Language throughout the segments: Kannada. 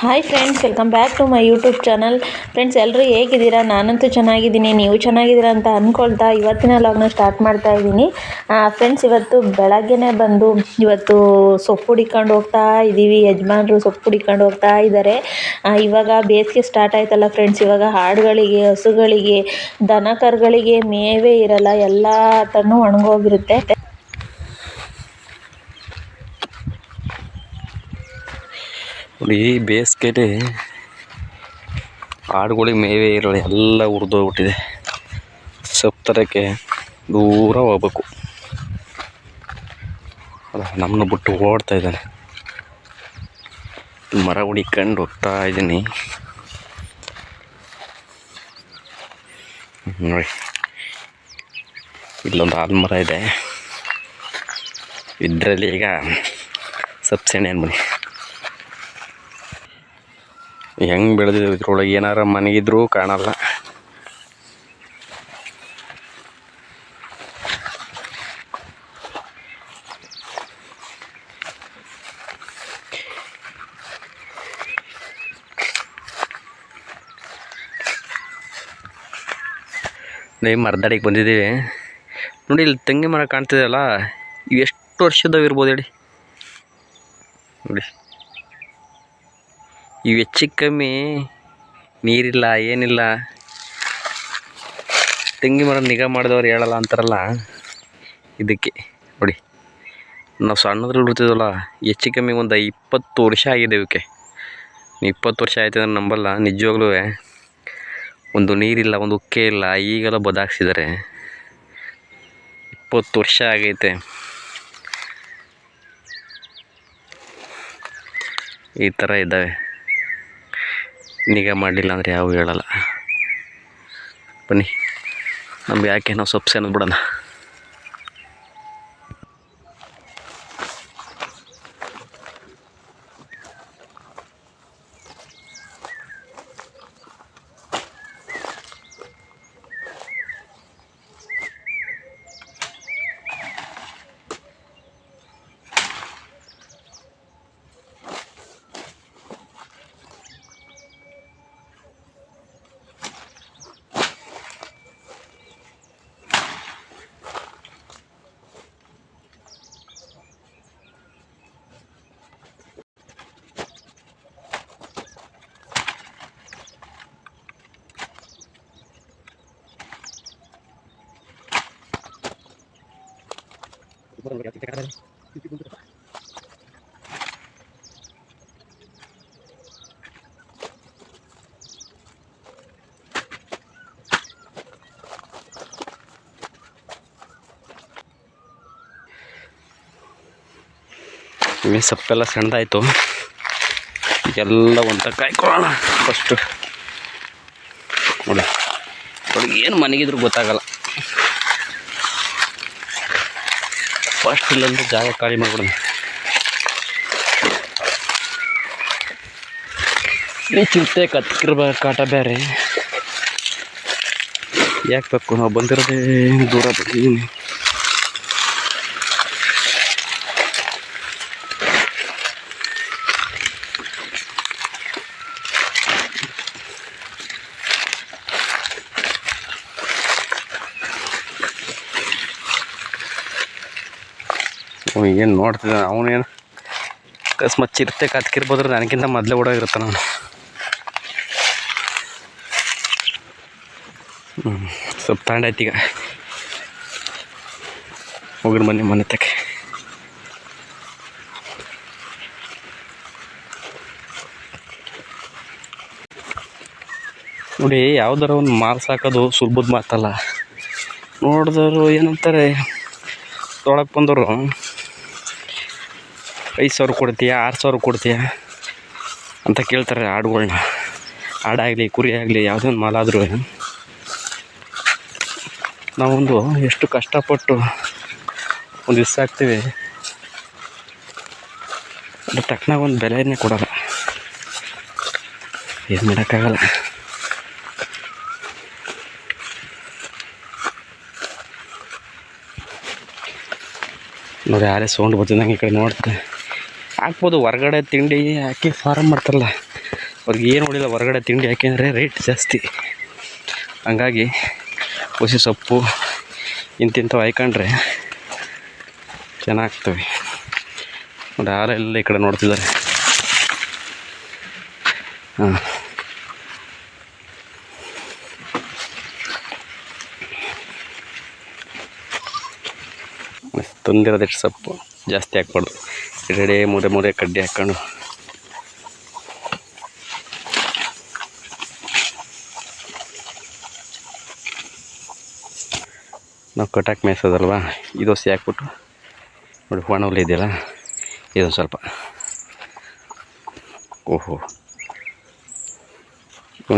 Hi friends, welcome back to my YouTube channel. Friends, ಎಲ್ಲರೂ ಹೇಗಿದ್ದೀರಾ? ನಾನಂತೂ ಚೆನ್ನಾಗಿದ್ದೀನಿ. ನೀವು ಚೆನ್ನಾಗಿದ್ದೀರಾ ಅಂತ ಅಂದ್ಕೊಳ್ತಾ ಇವತ್ತಿನ ವ್ಲಾಗ್ನ ಸ್ಟಾರ್ಟ್ ಮಾಡ್ತಾ ಇದ್ದೀನಿ. ಫ್ರೆಂಡ್ಸ್, ಇವತ್ತು ಬೆಳಗ್ಗೆನೇ ಬಂದು ಇವತ್ತು ಸೊಪ್ಪು ಹುಡಿಕೊಂಡು ಹೋಗ್ತಾ ಇದ್ದೀವಿ. ಯಜಮಾನರು ಸೊಪ್ಪು ಹುಡಿಕೊಂಡು ಹೋಗ್ತಾ ಇದ್ದಾರೆ. ಇವಾಗ ಬೇಸಿಗೆ ಸ್ಟಾರ್ಟ್ ಆಯ್ತಲ್ಲ ಫ್ರೆಂಡ್ಸ್. ಇವಾಗ ಆಡುಗಳಿಗೆ, ಹಸುಗಳಿಗೆ, ದನ ಕರುಗಳಿಗೆ ಮೇವೇ ಇರಲ್ಲ, ಎಲ್ಲ ತನೂ ಒಣಗೋಗಿರುತ್ತೆ. ನೋಡಿ, ಬೇಸಿಗೆಲಿ ಆಡುಗಳಿಗೆ ಮೇವೇ ಇರಲ್ಲ, ಎಲ್ಲ ಹುರಿದೋಗ್ಬಿಟ್ಟಿದೆ. ಸೊಪ್ಪು ತರೋಕ್ಕೆ ದೂರ ಹೋಗ್ಬೇಕು. ನಮ್ಮನ್ನು ಬಿಟ್ಟು ಓಡ್ತಾ ಇದ್ದಾನೆ. ಮರ ಹುಡಿಕೊಂಡು ಹೋಗ್ತಾ ಇದ್ದೀನಿ. ನೋಡಿ, ಇಲ್ಲೊಂದು ಆಲ್ಮರ ಇದೆ. ಇದರಲ್ಲಿ ಈಗ ಸೊಪ್ಪು ಸೆಣೆ ಅನ್ಬನ್ನಿ ಹೆಂಗೆ ಬೆಳೆದಿದೆ. ಇದ್ರೊಳಗೆ ಏನಾರ ಮನೆಗಿದ್ರೂ ಕಾಣಲ್ಲ. ಮರದಡಿಗೆ ಬಂದಿದ್ದೀವಿ. ನೋಡಿ, ಇಲ್ಲಿ ತೆಂಗಿನ ಮರ ಕಾಣ್ತಿದೆಯಲ್ಲ, ಇವು ಎಷ್ಟು ವರ್ಷದವು ಇರ್ಬೋದು ಹೇಳಿ. ನೋಡಿ, ಇವು ಹೆಚ್ಚಿಗೆ ಕಮ್ಮಿ ನೀರಿಲ್ಲ, ಏನಿಲ್ಲ. ತೆಂಗಿನ ಮರ ನಿಗಾ ಮಾಡಿದವ್ರು ಹೇಳಲ್ಲ ಅಂತಾರಲ್ಲ, ಇದಕ್ಕೆ ನೋಡಿ. ನಾವು ಸಣ್ಣದ್ರಲ್ಲಿ ಇರ್ತಿದ್ವಲ್ಲ, ಹೆಚ್ಚಿಗೆ ಕಮ್ಮಿ ಒಂದು 20 ವರ್ಷ ಆಗಿದೆ ಇವಕ್ಕೆ. 20 ವರ್ಷ ಆಯ್ತು ಅಂದ್ರೆ ನಂಬಲ್ಲ. ನಿಜವಾಗ್ಲೂ ಒಂದು ನೀರಿಲ್ಲ, ಒಂದು ಉಕ್ಕೆ ಇಲ್ಲ, ಈಗೆಲ್ಲ ಬದಾಕ್ಸಿದ್ದಾರೆ. 20 ವರ್ಷ ಆಗೈತೆ. ಈ ಥರ ಇದ್ದಾವೆ. ನಿಗಾ ಮಾಡಲಿಲ್ಲ ಅಂದರೆ ಯಾವ ಹೇಳಲ್ಲ. ಬನ್ನಿ, ನಮ್ಗೆ ಯಾಕೆ, ನಾವು ಸೊಪ್ಪು ಸೆಣೆದು ಬಿಡೋಣ. ಸೊಪ್ಪೆಲ್ಲ ಸಣ್ಣದಾಯಿತು. ಎಲ್ಲ ಒಂದ ಕಾಯ್ಕೊಳ್ಳೋಣ ಫಸ್ಟು. ನೋಡಿ, ಏನು ಮನೆಗಿದ್ರು ಗೊತ್ತಾಗಲ್ಲ. ಫಸ್ಟ್ ಇಲ್ಲೊಂದು ಜಾಗ ಖಾಲಿ ಮಾಡ್ಬಿಡೋಣ. ಈ ಚಿಂತೆ ಕತ್ತಿರ್ಬ ಕಾಟ ಬೇರೆ. ಯಾಕೆ ಬೇಕು, ನಾವು ಬಂದಿರೋದೇ ದೂರ ಬಂದಿದ್ದೀನಿ. ಏನು ನೋಡ್ತಿದ್ದ ಅವನೇನು ಅಕಸ್ಮಾತ್ ಚಿರತೆ ಕತ್ಕಿರ್ಬೋದ್ರೆ ನನಗಿಂತ ಮೊದಲೇ ಓಡೋಗಿರ್ತಾನ ಅವನು. ಸ್ವಲ್ಪ ತಗೊಂಡಾಯ್ತು. ಈಗ ಹೋಗಿರ ಮನೆ ತಕ್ಕೆ. ನೋಡಿ, ಯಾವ್ದಾರ ಒಂದು ಮಾಲ್ ಸಾಕೋದು ಸುಲಭದ ಮಾತಲ್ಲ. ನೋಡಿದವರು ಏನಂತಾರೆ, ತೊಳಕ್ಕೆ ಬಂದವರು 5,000 ಕೊಡ್ತೀಯಾ, 6,000 ಕೊಡ್ತೀಯಾ ಅಂತ ಕೇಳ್ತಾರೆ ಆಡುಗಳ್ನ. ಆಡಾಗಲಿ, ಕುರಿ ಆಗಲಿ, ಯಾವುದೇ ಒಂದು ಮಾಲಾದರೂ ನಾವೊಂದು ಎಷ್ಟು ಕಷ್ಟಪಟ್ಟು ಒಂದು ದಿವಸ ಹಾಕ್ತೀವಿ, ಅದ್ರ ತಕ್ಕನಾಗ ಒಂದು ಬೆಲೆಯೇ ಕೊಡೋಲ್ಲ. ಏನು ಮಾಡೋಕ್ಕಾಗಲ್ಲ. ನೋಡಿ, ಯಾರೇ ಸೌಂಡ್ ಬರ್ತಿದ್ದಂಗೆ ಈ ಕಡೆ ನೋಡ್ತಾರೆ. ಹಾಕ್ಬೋದು, ಹೊರಗಡೆ ತಿಂಡಿ ಹಾಕಿ ಫಾರಮ್ ಮಾಡ್ತಾರಲ್ಲ, ಅವ್ರಿಗೆ ಏನು ನೋಡಿಲ್ಲ ಹೊರಗಡೆ ತಿಂಡಿ, ಯಾಕೆಂದರೆ ರೇಟ್ ಜಾಸ್ತಿ. ಹಂಗಾಗಿ ಹುಸಿ ಸೊಪ್ಪು ಇಂತಿಂಥವು ಹಾಯ್ಕೊಂಡ್ರೆ ಚೆನ್ನಾಗ್ತವೆ. ನೋಡಿ ಹಾಲೆಲ್ಲ ಈ ಕಡೆ ನೋಡ್ತಿದ್ದಾರೆ. ಹಾಂ, ತಂದಿರೋದೆಷ್ಟು ಸೊಪ್ಪು ಜಾಸ್ತಿ ಹಾಕ್ಬಾರ್ದು. ಎರಡೇ ಮೂರೆ ಕಡ್ಡಿ ಹಾಕ್ಕೊಂಡು ನಾವು ಕಟಾಕ್ ಮೇಯಿಸೋದಲ್ವ, ಇದು ಹಸಿ ಹಾಕ್ಬಿಟ್ಟು ನೋಡಿ ಒಣ ಹುಲ್ಲು ಇದೆಯಲ್ಲ ಇದೊಂದು ಸ್ವಲ್ಪ. ಓಹೋ,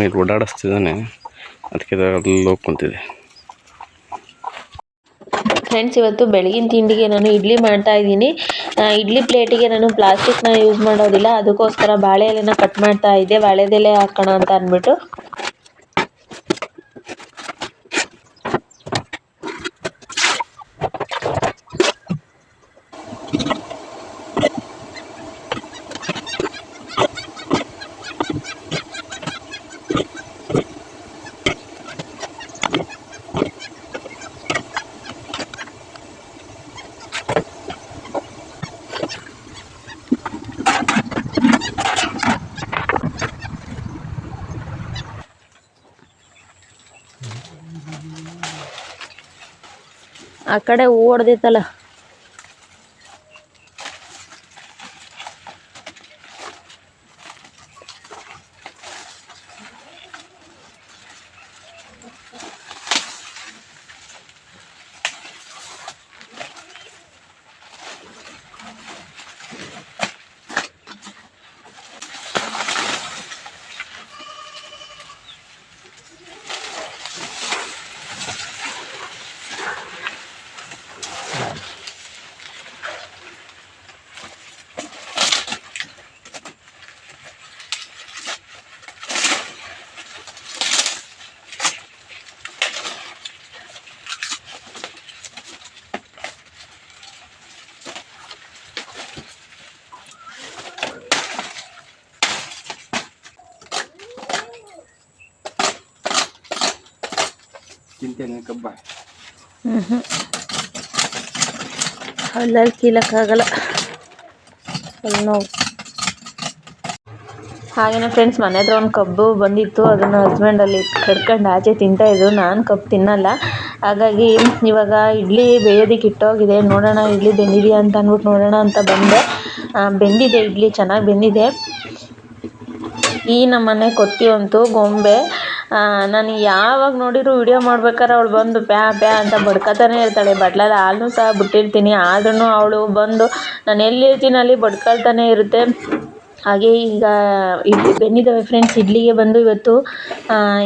ಇದು ಓಡಾಡಿಸ್ತಿದ್ದಾನೆ, ಅದಕ್ಕೆ ಅಲ್ಲಿ ಕುಂತಿದೆ. ಫ್ರೆಂಡ್ಸ್, ಇವತ್ತು ಬೆಳಗಿನ ತಿಂಡಿಗೆ ನಾನು ಇಡ್ಲಿ ಮಾಡ್ತಾ ಇದ್ದೀನಿ. ಇಡ್ಲಿ ಪ್ಲೇಟಿಗೆ ನಾನು ಪ್ಲಾಸ್ಟಿಕ್ನ ಯೂಸ್ ಮಾಡೋದಿಲ್ಲ, ಅದಕ್ಕೋಸ್ಕರ ಬಾಳೆ ಎಲೆನ ಕಟ್ ಮಾಡ್ತಾ ಇದ್ದೆ, ಬಾಳೆದೆಲೆ ಹಾಕೋಣ ಅಂತ ಅಂದ್ಬಿಟ್ಟು. ಆ ಕಡೆ ಹೂ ಹೊಡೆದೈತಲ್ಲ, ತಿಂತೇನೆ ಕಬ್ಬ. ಅಲ್ಲಲ್ಲಿ ಕೀಳಕ್ಕಾಗಲ್ಲ, ಅಲ್ಲಿ ನೋವು. ಹಾಗೆಯೇ ಫ್ರೆಂಡ್ಸ್, ಮನೆ ಹತ್ರ ಒಂದು ಕಬ್ಬು ಬಂದಿತ್ತು, ಅದನ್ನು ಹಸ್ಬೆಂಡಲ್ಲಿ ಕಡ್ಕೊಂಡು ಆಚೆ ತಿಂತಾಯಿದ್ರು. ನಾನು ಕಬ್ಬು ತಿನ್ನಲ್ಲ, ಹಾಗಾಗಿ ಇವಾಗ ಇಡ್ಲಿ ಬೇಯೋದಕ್ಕೆ ಇಟ್ಟೋಗಿದೆ. ನೋಡೋಣ ಇಡ್ಲಿ ಬೆಂದಿದೆಯಾ ಅಂತ ಅಂದ್ಬಿಟ್ಟು ನೋಡೋಣ ಅಂತ ಬಂದೆ. ಬೆಂದಿದೆ ಇಡ್ಲಿ, ಚೆನ್ನಾಗಿ ಬೆಂದಿದೆ. ಈ ನಮ್ಮನೆ ಕೊತ್ತಿ ಅಂತು ಗೊಂಬೆ, ನಾನು ಯಾವಾಗ ನೋಡಿದ್ರು ವಿಡಿಯೋ ಮಾಡ್ಬೇಕಾದ್ರೆ ಅವಳು ಬಂದು ಪ್ಯಾ ಪ್ಯಾ ಅಂತ ಬಡ್ಕೊತಾನೆ ಇರ್ತಾಳೆ. ಬಟ್ಲಲ್ಲಿ ಹಾಲನ್ನು ಸಹ ಬಿಟ್ಟಿರ್ತೀನಿ, ಆದ್ರೂ ಅವಳು ಬಂದು ನಾನು ಎಲ್ಲಿರ್ತೀನಿ ಅಲ್ಲಿ ಬಡ್ಕೊಳ್ತಾನೆ ಇರುತ್ತೆ. ಹಾಗೆ ಈಗ ಇಡ್ಲಿ ಬೆಂದಿದ್ದಾವೆ ಫ್ರೆಂಡ್ಸ್. ಇಡ್ಲಿಗೆ ಬಂದು ಇವತ್ತು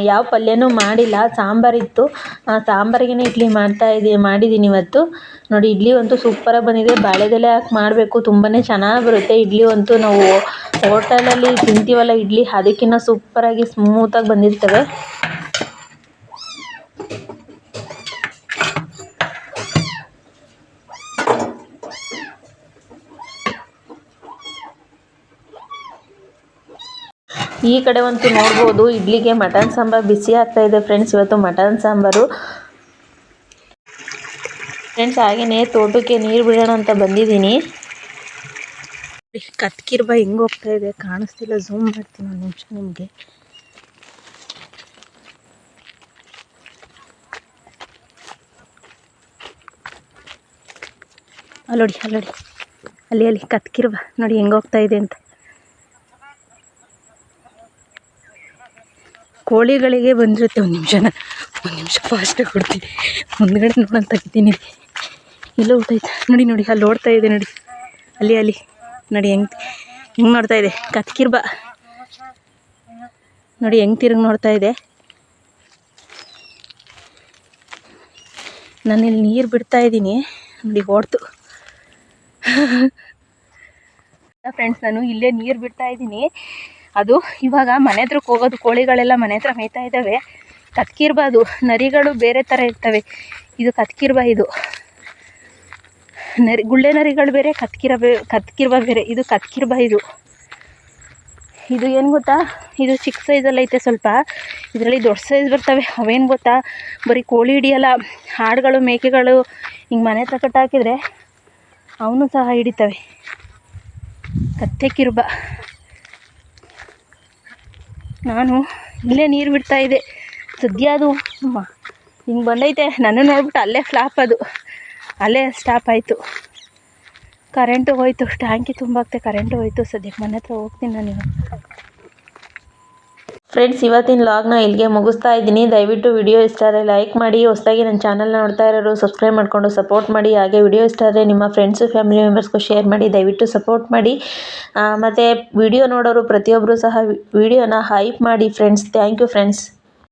ಯಾವ ಪಲ್ಯನೂ ಮಾಡಿಲ್ಲ, ಸಾಂಬಾರಿತ್ತು. ಸಾಂಬಾರಿಗೇ ಇಡ್ಲಿ ಮಾಡಿದ್ದೀನಿ ಇವತ್ತು. ನೋಡಿ ಇಡ್ಲಿ ಅಂತೂ ಸೂಪರಾಗಿ ಬಂದಿದೆ. ಬಾಳೆದೆಲೆ ಹಾಕಿ ಮಾಡಬೇಕು, ತುಂಬಾ ಚೆನ್ನಾಗಿ ಬರುತ್ತೆ ಇಡ್ಲಿ ಅಂತೂ. ನಾವು ಹೋಟೆಲಲ್ಲಿ ತಿಂತೀವಲ್ಲ ಇಡ್ಲಿ, ಅದಕ್ಕಿಂತ ಸೂಪರಾಗಿ ಸ್ಮೂತಾಗಿ ಬಂದಿರ್ತವೆ. ಈ ಕಡೆ ಅಂತೂ ನೋಡ್ಬೋದು, ಇಡ್ಲಿಗೆ ಮಟನ್ ಸಾಂಬಾರು ಬಿಸಿ ಆಗ್ತಾ ಇದೆ ಫ್ರೆಂಡ್ಸ್. ಇವತ್ತು ಮಟನ್ ಸಾಂಬಾರು ಫ್ರೆಂಡ್ಸ್. ಹಾಗೆಯೇ ತೋಟಕ್ಕೆ ನೀರು ಬಿಡೋಣ ಅಂತ ಬಂದಿದ್ದೀನಿ. ಕತ್ಕಿರ್ಬ ಹೆಂಗೆ ಹೋಗ್ತಾ ಇದೆ ಕಾಣಿಸ್ತಿಲ್ಲ, ಝೂಮ್ ಮಾಡ್ತೀನಿ ಒಂದು ನಿಮಿಷ ನಿಮಗೆ. ಅಲ್ಲೋಡಿ ಅಲ್ಲಿ ಕತ್ಕಿರ್ಬ ನೋಡಿ ಹೆಂಗೆ ಹೋಗ್ತಾ ಇದೆ ಅಂತ. ಕೋಳಿಗಳಿಗೆ ಬಂದಿರುತ್ತೆ. ಒಂದು ನಿಮಿಷ ಫಾಸ್ಟಾಗಿ ಕೊಡ್ತೀನಿ. ಮುಂದ್ಗಡೆ ನೋಡೋಣ ತೆಗಿತೀನಿ. ಎಲ್ಲೋ ಊಟೈತೆ ನೋಡಿ ಅಲ್ಲಿ ಓಡ್ತಾ ಇದೆ ನೋಡಿ, ಅಲ್ಲಿ ನೋಡಿ ಹೆಂಗೆ ನೋಡ್ತಾ ಇದೆ ಕತ್ಕಿರ್ಬ. ನೋಡಿ ಹೆಂಗೆ ತಿರುಗಿ ನೋಡ್ತಾ ಇದೆ. ನಾನಿಲ್ಲಿ ನೀರು ಬಿಡ್ತಾ ಇದ್ದೀನಿ ನೋಡಿ, ಓಡ್ತು ಫ್ರೆಂಡ್ಸ್. ನಾನು ಇಲ್ಲೇ ನೀರು ಬಿಡ್ತಾ ಇದ್ದೀನಿ. ಅದು ಇವಾಗ ಮನೆ ಹತ್ರಕ್ಕೆ ಹೋಗೋದು, ಕೋಳಿಗಳೆಲ್ಲ ಮನೆ ಹತ್ರ ಮೇಯ್ತಾ ಇದ್ದಾವೆ. ಕತ್ಕಿರ್ಬ ಅದು, ನರಿಗಳು ಬೇರೆ ಥರ ಇರ್ತವೆ. ಇದು ಕತ್ಕಿರ್ಬ, ಇದು ಗುಳ್ಳೆ ನರಿಗಳು ಬೇರೆ, ಕತ್ಕಿರ್ಬ ಬೇರೆ. ಇದು ಕತ್ಕಿರ್ಬ. ಇದು ಏನು ಗೊತ್ತಾ, ಇದು ಚಿಕ್ಕ ಸೈಜಲ್ಲಿ ಐತೆ ಸ್ವಲ್ಪ. ಇದರಲ್ಲಿ ದೊಡ್ಡ ಸೈಜ್ ಬರ್ತವೆ. ಅವೇನು ಗೊತ್ತಾ, ಬರೀ ಕೋಳಿ ಹಿಡಿಯಲ್ಲ, ಆಡುಗಳು ಮೇಕೆಗಳು ಹಿಂಗೆ ಮನೆ ಹತ್ರ ಕಟ್ಟಾಕಿದ್ರೆ ಅವನು ಸಹ ಹಿಡಿತವೆ. ಕತ್ತೆ ಕಿರುಬ. ನಾನು ಇಲ್ಲೇ ನೀರು ಬಿಡ್ತಾಯಿದ್ದೆ, ಸದ್ಯ ಅದು ಹಿಂಗೆ ಬಂದೈತೆ. ನಾನು ನೋಡ್ಬಿಟ್ಟು ಅಲ್ಲೇ ಫ್ಲಾಪ್, ಅದು ಅಲ್ಲೇ ಸ್ಟಾಪ್ ಆಯಿತು. ಕರೆಂಟು ಹೋಯ್ತು, ಟ್ಯಾಂಕಿ ತುಂಬಾಕ್ತೆ, ಕರೆಂಟು ಹೋಯ್ತು. ಸದ್ಯಕ್ಕೆ ಮನೆ ಹತ್ರ ಹೋಗ್ತೀನಿ ನಾನು. ಫ್ರೆಂಡ್ಸ್, ಇವತ್ತಿನ ಲಾಗ್ನ ಇಲ್ಲಿಗೆ ಮುಗಿಸ್ತಾ ಇದ್ದೀನಿ. ದಯವಿಟ್ಟು ವಿಡಿಯೋ ಇಷ್ಟ ಆದರೆ ಲೈಕ್ ಮಾಡಿ. ಹೊಸದಾಗಿ ನನ್ನ ಚಾನಲ್ನ ನೋಡ್ತಾ ಇರೋರು ಸಬ್ಸ್ಕ್ರೈಬ್ ಮಾಡಿಕೊಂಡು ಸಪೋರ್ಟ್ ಮಾಡಿ. ಹಾಗೆ ವಿಡಿಯೋ ಇಷ್ಟ ಆದರೆ ನಿಮ್ಮ ಫ್ರೆಂಡ್ಸು ಫ್ಯಾಮಿಲಿ ಮೆಂಬರ್ಸ್ಗೂ ಶೇರ್ ಮಾಡಿ. ದಯವಿಟ್ಟು ಸಪೋರ್ಟ್ ಮಾಡಿ. ಮತ್ತು ವಿಡಿಯೋ ನೋಡೋರು ಪ್ರತಿಯೊಬ್ಬರು ಸಹ ವಿಡಿಯೋನ ಹೈಪ್ ಮಾಡಿ ಫ್ರೆಂಡ್ಸ್. Thank you friends.